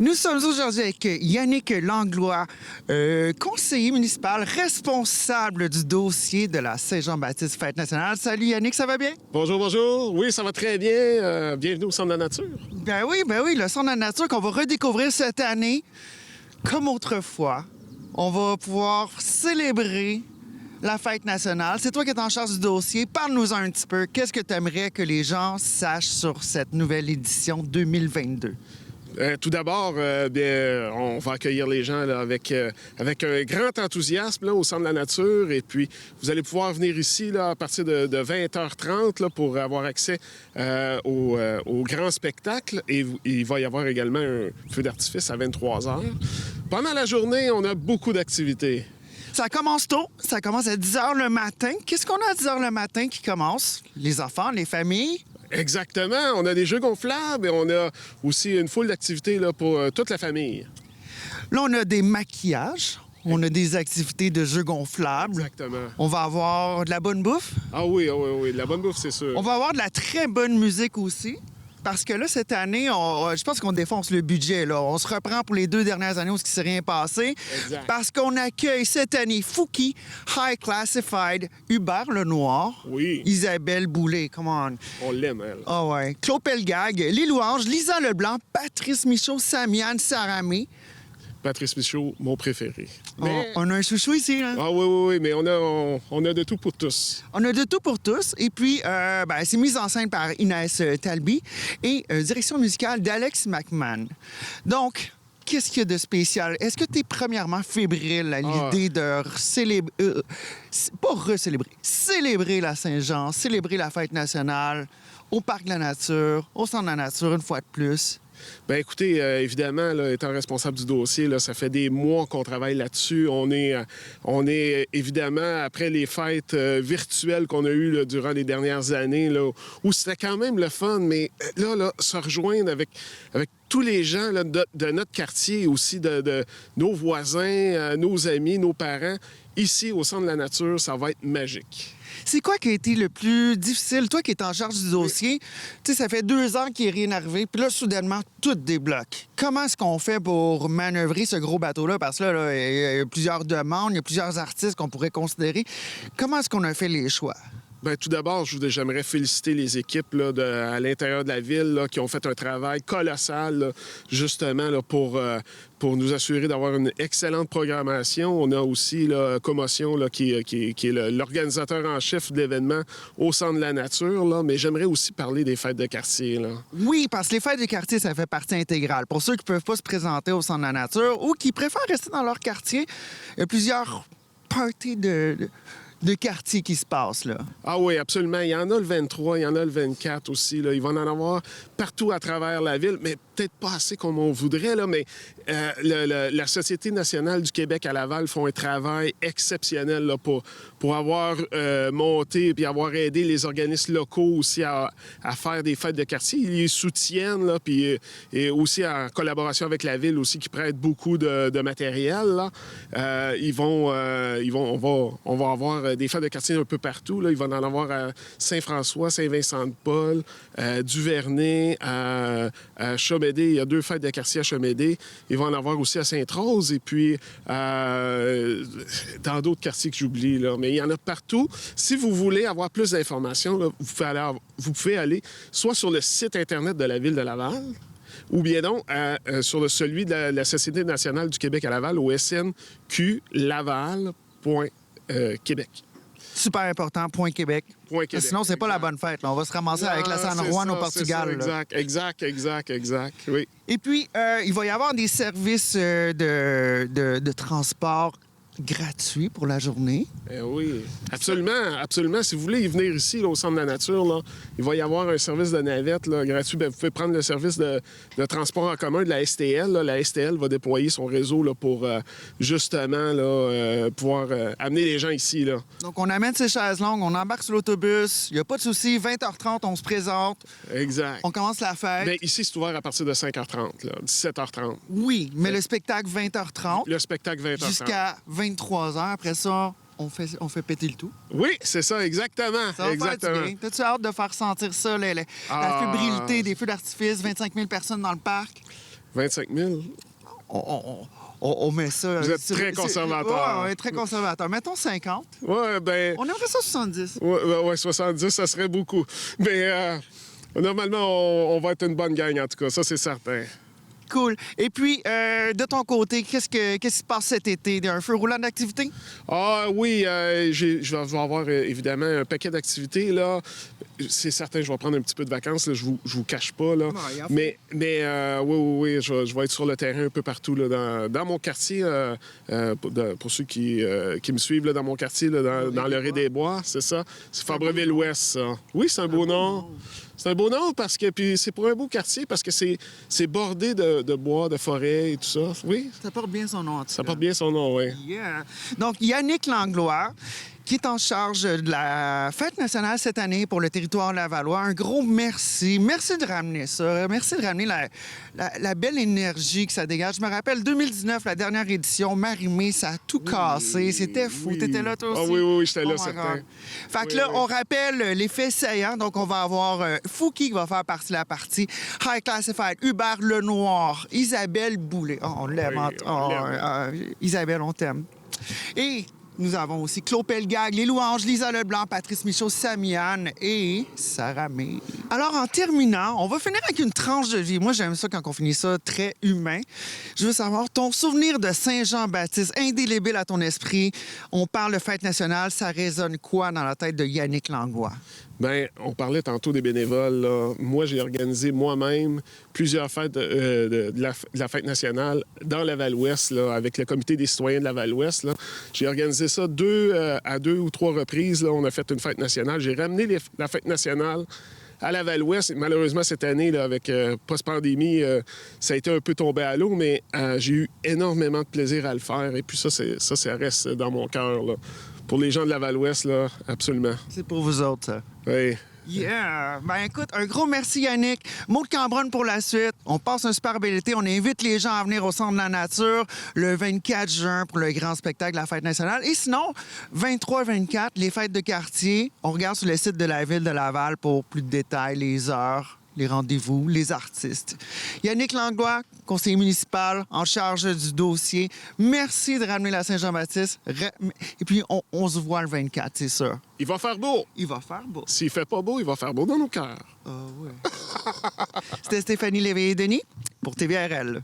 Nous sommes aujourd'hui avec Yannick Langlois, conseiller municipal responsable du dossier de la Saint-Jean-Baptiste Fête nationale. Salut Yannick, ça va bien? Bonjour, bonjour. Oui, ça va très bien. Bienvenue au Centre de la nature. Ben oui, le Centre de la nature qu'on va redécouvrir cette année. Comme autrefois, on va pouvoir célébrer la Fête nationale. C'est toi qui es en charge du dossier. Parle-nous un petit peu. Qu'est-ce que tu aimerais que les gens sachent sur cette nouvelle édition 2022? Tout d'abord, on va accueillir les gens là, avec un grand enthousiasme là, au Centre de la nature. Et puis, vous allez pouvoir venir ici là, à partir de 20h30 là, pour avoir accès au grand spectacle. Et il va y avoir également un feu d'artifice à 23h. Pendant la journée, on a beaucoup d'activités. Ça commence tôt. Ça commence à 10 h le matin. Qu'est-ce qu'on a à 10 h le matin qui commence? Les enfants, les familles? Exactement. On a des jeux gonflables et on a aussi une foule d'activités là, pour toute la famille. Là, on a des maquillages. On a des activités de jeux gonflables. Exactement. On va avoir de la bonne bouffe. Ah oui, de la bonne bouffe, c'est sûr. On va avoir de la très bonne musique aussi. Parce que là, cette année, je pense qu'on défonce le budget. Là. On se reprend pour les 2 dernières années où il ne s'est rien passé. Exact. Parce qu'on accueille cette année Fouki, High Classified, Hubert Lenoir, Oui. Isabelle Boulay, come on. On l'aime, elle. Ah ouais. Claude Pelgag, Les Louanges, Lisa Leblanc, Patrice Michaud, Samiane Saramé. Patrice Michaud, mon préféré. Mais... On a un chouchou ici, hein? Ah oui, mais on a de tout pour tous. On a de tout pour tous. Et puis, c'est mis en scène par Inès Talby et direction musicale d'Alex McMahon. Donc, qu'est-ce qu'il y a de spécial? Est-ce que tu es premièrement fébrile à l'idée de célébrer... pas recélébrer, célébrer la Saint-Jean, célébrer la Fête nationale au Parc de la Nature, au Centre de la Nature, une fois de plus? Bien, écoutez, évidemment, là, étant responsable du dossier, là, ça fait des mois qu'on travaille là-dessus. On est évidemment, après les fêtes virtuelles qu'on a eues là, durant les dernières années, là, où c'était quand même le fun, mais là se rejoindre avec tous les gens là, de notre quartier, aussi de nos voisins, nos amis, nos parents, ici, au Centre de la nature, ça va être magique. C'est quoi qui a été le plus difficile? Toi qui es en charge du dossier, tu sais, ça fait 2 ans qu'il n'est rien arrivé, puis là, soudainement, tout débloque. Comment est-ce qu'on fait pour manœuvrer ce gros bateau-là? Parce que là, il y a plusieurs demandes, il y a plusieurs artistes qu'on pourrait considérer. Comment est-ce qu'on a fait les choix? Bien, tout d'abord, j'aimerais féliciter les équipes là, à l'intérieur de la ville là, qui ont fait un travail colossal, là, justement, là, pour nous assurer d'avoir une excellente programmation. On a aussi là, Commotion, là, qui est l'organisateur en chef de l'événement au Centre de la nature. Là, mais j'aimerais aussi parler des fêtes de quartier. Là. Oui, parce que les fêtes de quartier, ça fait partie intégrale. Pour ceux qui ne peuvent pas se présenter au Centre de la nature ou qui préfèrent rester dans leur quartier, il y a plusieurs parties de quartier qui se passe, là. Ah oui, absolument. Il y en a le 23, il y en a le 24 aussi. Là. Il va en avoir partout à travers la ville, mais peut-être pas assez comme on voudrait, là, mais la Société nationale du Québec à Laval font un travail exceptionnel là, pour avoir monté et avoir aidé les organismes locaux aussi à faire des fêtes de quartier. Ils les soutiennent, là, puis et aussi en collaboration avec la ville aussi qui prête beaucoup de matériel. Là. On va avoir des fêtes de quartier un peu partout. Là. Il va en avoir à Saint-François, Saint-Vincent-de-Paul, Duvernay, à Chamédé. Il y a 2 fêtes de quartier à Chamédé. Il va en avoir aussi à Sainte-Rose et puis dans d'autres quartiers que j'oublie. Là. Mais il y en a partout. Si vous voulez avoir plus d'informations, là, vous pouvez aller soit sur le site Internet de la Ville de Laval, ou bien donc sur celui de la Société nationale du Québec à Laval, au snqlaval.québec. Super important, point Québec. Point Québec. Sinon, c'est pas la bonne fête. Là. On va se ramasser avec la San Juan au Portugal. Ça, exact, oui. Et puis, il va y avoir des services de transport gratuits pour la journée. Oui, absolument. Si vous voulez y venir ici, là, au Centre de la nature, là, il va y avoir un service de navette là, gratuit. Bien, vous pouvez prendre le service de transport en commun de la STL. Là. La STL va déployer son réseau là, pour justement là, pouvoir amener les gens ici. Là. Donc, on amène ses chaises longues, on embarque sur l'autobus. Il n'y a pas de souci. 20h30, on se présente. Exact. On commence la fête. Bien, ici, c'est ouvert à partir de 5h30, là, 17h30. Oui, mais le spectacle 20h30. Le spectacle 20h30. Jusqu'à 23h. Après ça, on fait péter le tout. Oui, c'est ça, exactement. Ça va faire du bien. T'as-tu hâte de faire sentir ça, la fébrilité des feux d'artifice, 25 000 personnes dans le parc? 25 000. On met ça... Vous êtes très conservateur. Oui, on est très conservateur. Mettons 50. Ouais, ben... On aimerait ça 70. Ouais, 70, ça serait beaucoup. Mais normalement, on va être une bonne gang, en tout cas. Ça, c'est certain. Cool. Et puis, de ton côté, qu'est-ce qui se passe cet été? Un feu roulant d'activité? Ah oui, je vais avoir évidemment un paquet d'activités, là. C'est certain, je vais prendre un petit peu de vacances, là, je vous cache pas, là. Mais oui, je vais être sur le terrain un peu partout, là, dans mon quartier, pour ceux qui me suivent, là, dans mon quartier, là, dans le Ré-des-Bois, c'est ça. C'est Fabreville-Ouest, ça. Oui, c'est un beau nom. C'est un beau nom parce que puis c'est pour un beau quartier parce que c'est bordé de bois, de forêts et tout ça. Oui. Ça porte bien son nom, en tout cas. Ça porte bien son nom, oui. Yeah. Donc, Yannick Langlois, qui est en charge de la Fête nationale cette année pour le territoire lavallois. Un gros merci. Merci de ramener ça. Merci de ramener la belle énergie que ça dégage. Je me rappelle, 2019, la dernière édition, Marie-Mé, ça a tout cassé. C'était fou. Oui. T'étais là, toi aussi? Ah oui, j'étais là, my certain. God. Fait que là, on rappelle les faits saillants. Donc, on va avoir Fouki qui va faire partie de la partie. High Classified, Hubert Lenoir, Isabelle Boulay. Oh, on l'aime. Oui, on l'aime. Isabelle, on t'aime. Et nous avons aussi Claude Pelgag, Les Louanges, Lisa Leblanc, Patrice Michaud, Samiane et Sarah May. Alors, en terminant, on va finir avec une tranche de vie. Moi, j'aime ça quand on finit ça très humain. Je veux savoir, ton souvenir de Saint-Jean-Baptiste, indélébile à ton esprit, on parle de fête nationale, ça résonne quoi dans la tête de Yannick Langlois? Bien, on parlait tantôt des bénévoles, là. Moi, j'ai organisé moi-même plusieurs fêtes de la Fête nationale dans Laval-Ouest, là, avec le Comité des citoyens de Laval-Ouest, là. J'ai organisé ça à deux ou trois reprises, là. On a fait une fête nationale. J'ai ramené la Fête nationale à Laval-Ouest. Malheureusement, cette année, là, avec post-pandémie, ça a été un peu tombé à l'eau, mais j'ai eu énormément de plaisir à le faire. Et puis ça reste dans mon cœur, là. Pour les gens de Laval-Ouest, là, absolument. C'est pour vous autres, ça. Oui. Yeah! Ben écoute, un gros merci Yannick. Maud Cambronne pour la suite. On passe un super bel été. On invite les gens à venir au Centre de la Nature le 24 juin pour le grand spectacle de la Fête nationale. Et sinon, 23-24, les fêtes de quartier. On regarde sur le site de la Ville de Laval pour plus de détails, les heures, les rendez-vous, les artistes. Yannick Langlois, conseiller municipal en charge du dossier. Merci de ramener la Saint-Jean-Baptiste. Et puis, on se voit le 24, c'est sûr. Il va faire beau. Il va faire beau. S'il fait pas beau, il va faire beau dans nos cœurs. Ah ouais. C'était Stéphanie Léveillé-Denis pour TVRL.